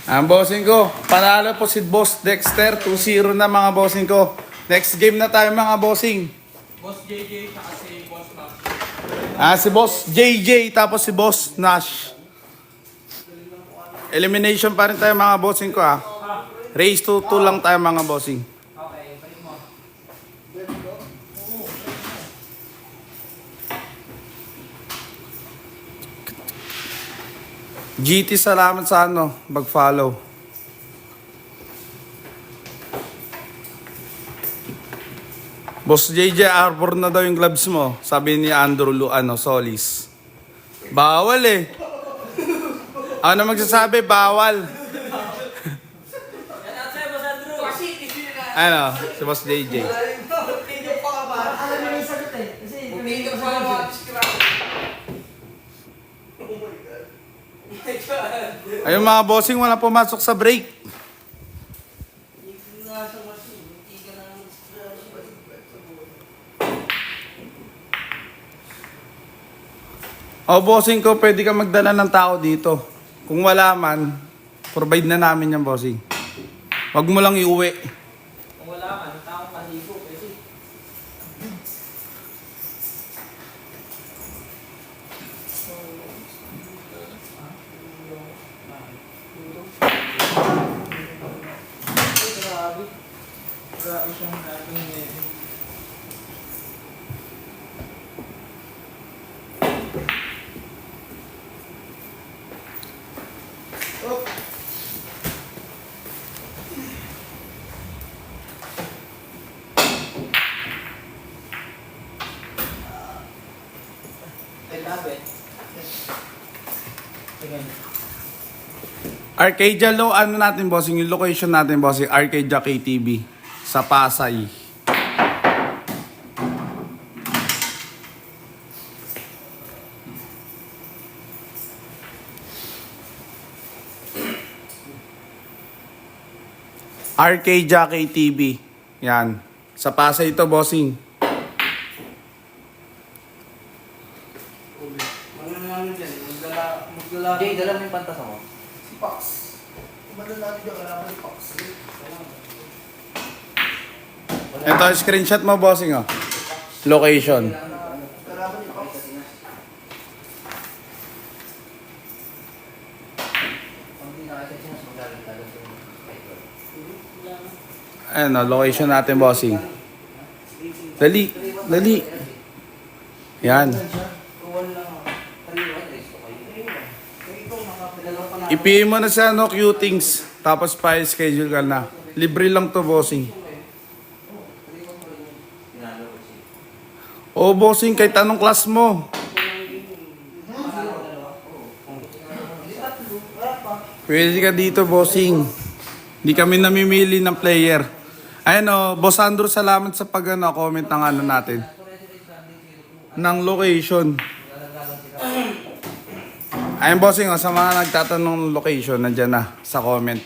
Ang bossing ko, panalo po si Boss Dexter, 2-0 na mga bossing ko. Next game na tayo mga bossing. Boss JJ tsaka si Boss Max. Si Boss JJ tapos si Boss Nash. Elimination pa rin tayo mga bossing ko ha. Race to 2 lang tayo mga bossing. Okay, balik mo. GT, salamat sa mag-follow. Boss JJ, arbor na daw yung gloves mo. Sabi ni Andrew Solis. Bawal eh. Ano magsasabi? Bawal. Ano? Si Boss JJ. Alam mo yung sagot eh. Kasi Ayun mga bossing, wala pumasok sa break. Bossing ko, pwede ka magdala ng tao dito. Kung wala man, provide na namin yan, bossing. Wag mo lang iuwi. Kung wala ka, tao paligo kasi. Grabe. Grabe siyang ating I love it. Again. Arcadia ano natin, bossing, yung location natin, bossing, Arcadia KTV sa Pasay. Arcadia KTV. Yan. Sa Pasay ito, bossing. Jay, dala mo yung pantas mo. si Pax. Madala natin yung kalaban ni Pax. Ito, screenshot mo, bossing, oh. Location. Kalaban ni Pax. Ayan, oh, location natin, bossing. Dali, dali. Yan. I-PM mo na siya, Q-Things. Tapos pa-schedule ka na. Libre lang to, bossing. Bossing, kahit anong class mo. Pwede ka dito, bossing. Hindi kami namimili ng player. Ayan, Boss Andrew, salamat sa comment ng natin. Ng location. Ayan, bossing, sa mga nagtatanong ng location, nandyan na sa comment.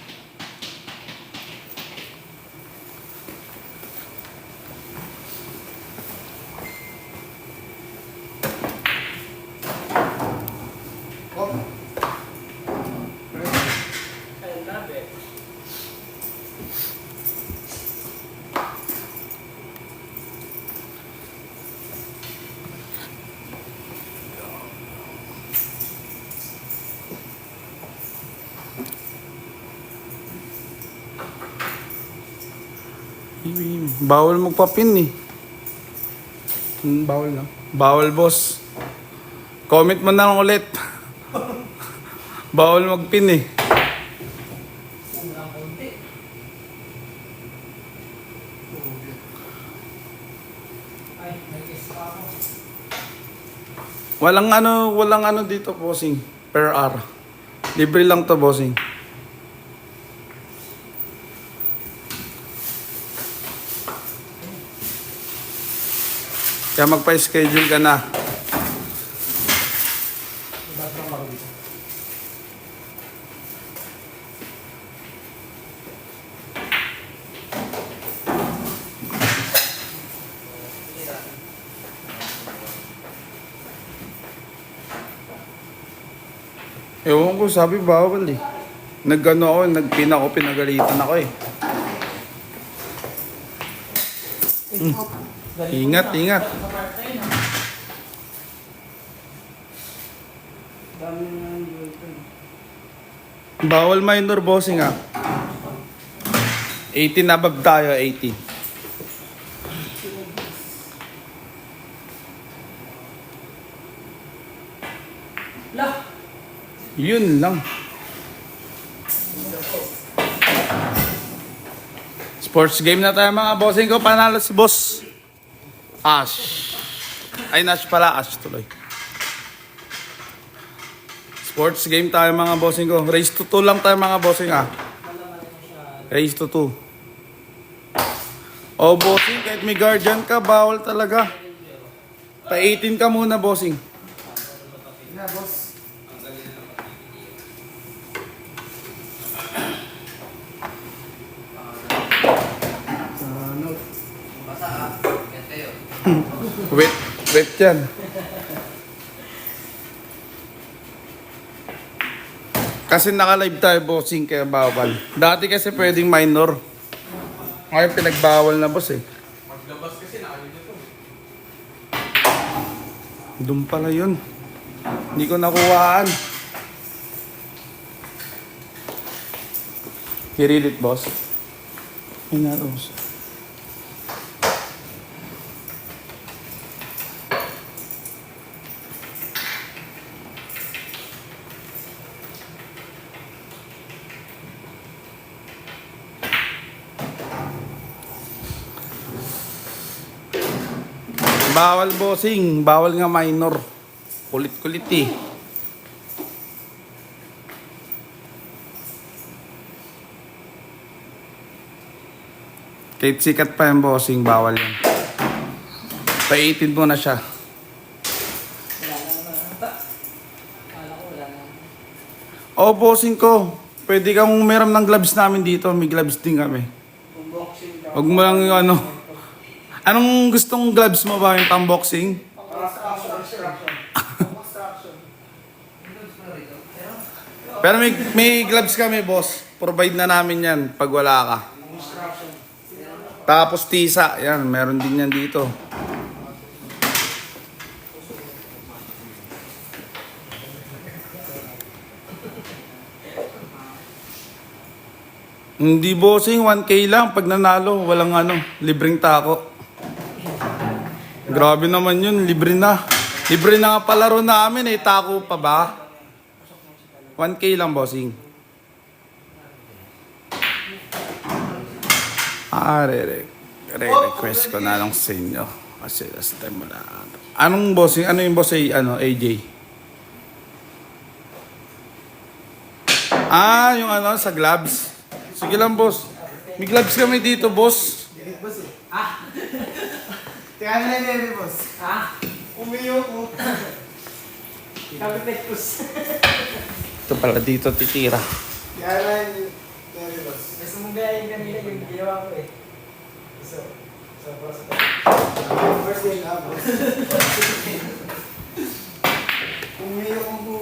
I love it. Bawal magpapin eh. Bawal lang. Bawal, boss. Comment mo na lang ulit. Bawal magpin eh. Unang konti. Ay, nag-guess pa ako. Walang ano dito, bossing. Per hour. Libre lang to, bossing. Kaya magpa-schedule ka na. Ewan ko, sabi bawal eh. Nagano ako, nagpin ako, pinagalitan ako eh. Ingat, ingat. Sa part-time, ha? Dami na yung girlfriend. Bawal minor bossing ah. 18 above tayo, 18. Lah! Yun lang. Sports game na tayo mga bossing ko. Panalo si boss Ash. Ay, Nash pala. Ash tuloy. Sports game tayo mga bossing ko. Race to 2 lang tayo mga bossing ah. Race to 2. Oh bossing, kahit may guardian ka, bawal talaga. Pa-18 ka muna bossing. Na, boss. Ano? Basa, ha? Yan kayo. Wait, wait yan. Kasi naka-live tayo bossing kaya bawal. Dati kasi pwedeng minor. Ngayon pinagbawal na boss eh. Maglabas kasi nakalimutan ko. Doon pala yun. Hindi ko nakuhaan. Hirilit boss. Ay na boss. Bawal bossing, bawal nga minor. Kulit-kulit eh. Kahit sikat pa yung bossing, bawal yan. Pa-18 mo na siya. Wala na naman ata. Kala ko wala na. Oh, bossing ko. Pwede kang umiram ng gloves namin dito. May gloves din kami. Unboxing daw. Huwag mo lang yung ano. Anong gustong gloves mo ba? Yung pang-boxing? Construction. Construction. Pero may gloves kami, boss. Provide na namin yan pag wala ka. Construction. Tapos tisa. Yan, meron din yan dito. Hindi bossing, 1K lang. Pag nanalo, walang ano, libreng tako. Grabe naman yun, libre na. Libre na nga palaro namin eh, tako pa ba? 1K lang bossing. Re-request ko na lang sa inyo. Kasi last time wala. Anong bossing? Ano yung boss ay ano, AJ? Ah, yung ano, sa gloves. Sige lang, boss. May gloves kami dito, boss. Dilit, boss eh. Kaya na nene, boss. Ha? Umiyo ko. Kapit kus. Ito pala dito titira. Kaya na nene, boss. Gusto mong gayahin kanina yung ginawa ko eh. So, boss. First day na, boss. Umiyo ko.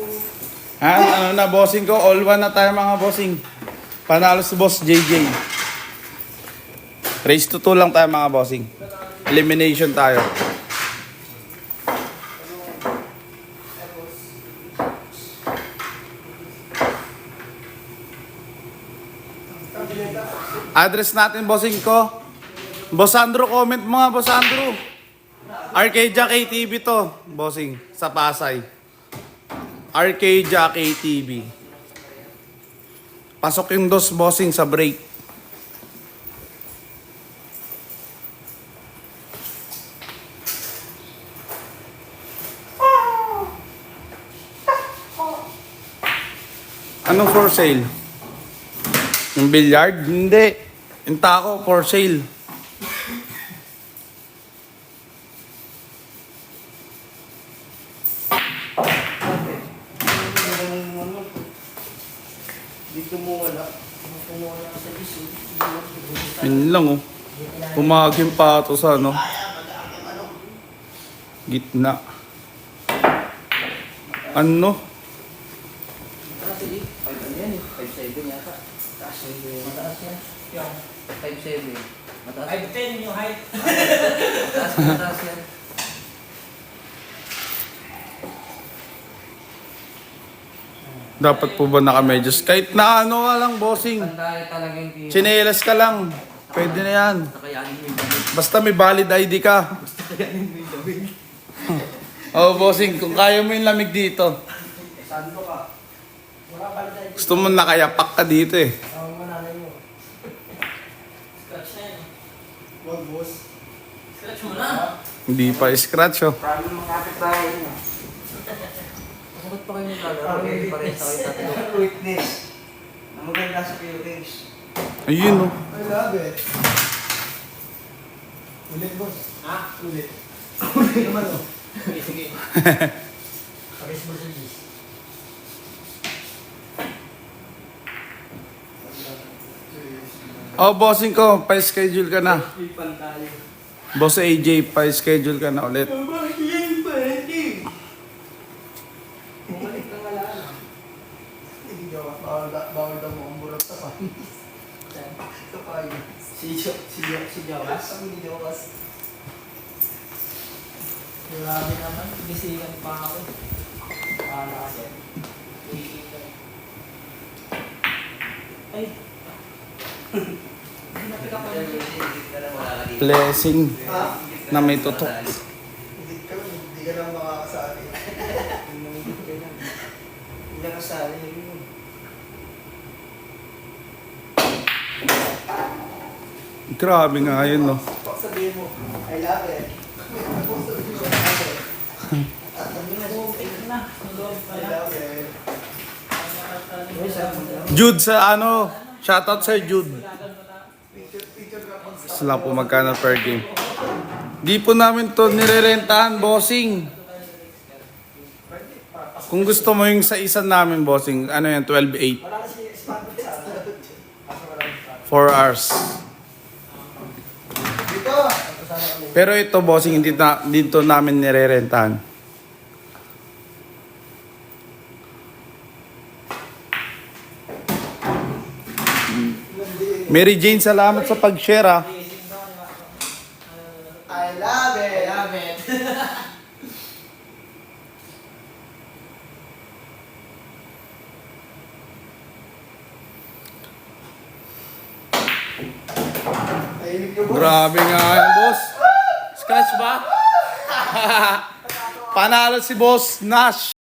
Ano na, bossing ko? All one na tayo mga bossing. Panalo si boss JJ. Race to 2 lang tayo mga bossing. Elimination tayo. Address natin bossing ko. Boss Andrew, comment mga Boss Andrew. Arcadia KTV to, bossing, sa Pasay. Arcadia KTV. Pasok yung dos bossing sa break. Anong for sale? Yung billiard? Hindi. Yung tako for sale. Dito mo wala. Yun lang oh. Pumaging pa ito sa ano. Gitna. Ano? Sige. Ay, ano yan eh. 5'7 yata. Taas na yun. Mataas yan. Yung 5'7. Mataas. 5'10 yung height. Mataas yan. Dapat po ba naka-medyas? Kahit na ano ka lang, bossing. Tandaan talaga yung tira. Chinelas ka lang. Pwede na yan. Nakayanin mo yung damit. Basta may valid ID ka. Nakayanin mo yung damit. Oh, bossing, kung kaya mo yung lamig dito. Sando ka. Wala pa rin tayo. Gusto mo nakayapak ka dito eh. Tawag mo nanay mo. Scratch na yun. Wag, boss. Scratch mo na. Hindi pa scratch oh. Problem ng kapit-bahay mo. Bakit pa kayo naglalaro? Hindi pa rin sa kayo tatlo. Witness. Na maganda sa Philippines. Ayun oh. I love it. Ulit, boss. Ha? Ulit. Ulit naman, oh. Sige, sige. Paris Mercedes. Oh, bossing ko, pa-schedule ka na. Ipan tayo. Boss AJ, pa-schedule ka na ulit. Bakit yan pa? Hindi. Bumalik ka nga lang. Hindi jowa. Bawal daw mo ang burot sa pa. Ito pa yun. Si Jowas? Ang ni Jowas. Grabe naman. Bisigan pa ako. Kala kasi. Ay. Pinapik ako yun. Blessing Ha? na may tutok. Hindi ka lang makakasali. Hindi ka kasali. Grabe nga yun no. Pag sabihin mo, I love it. Pag sabihin mo, I love it. At sabihin mo, Na, nulog I pala. love it. Jude sa ano, shoutout sa Jude. Picture ka pag Gusto lang po magkano per game. Di po namin to nirerentahan, bossing. Kung gusto mo yung sa isa namin, bossing, ano yan, 12-8. wala kasi spot sa 4 hours. Dito! Pero ito, bossing, hindi dito namin nirerentahan. Mary Jane, salamat sa pag-share ah. I love it! I love it! Tahimik niyo, boss. Grabe nga yan, boss. Scratch ba? Panalo si Boss Nash.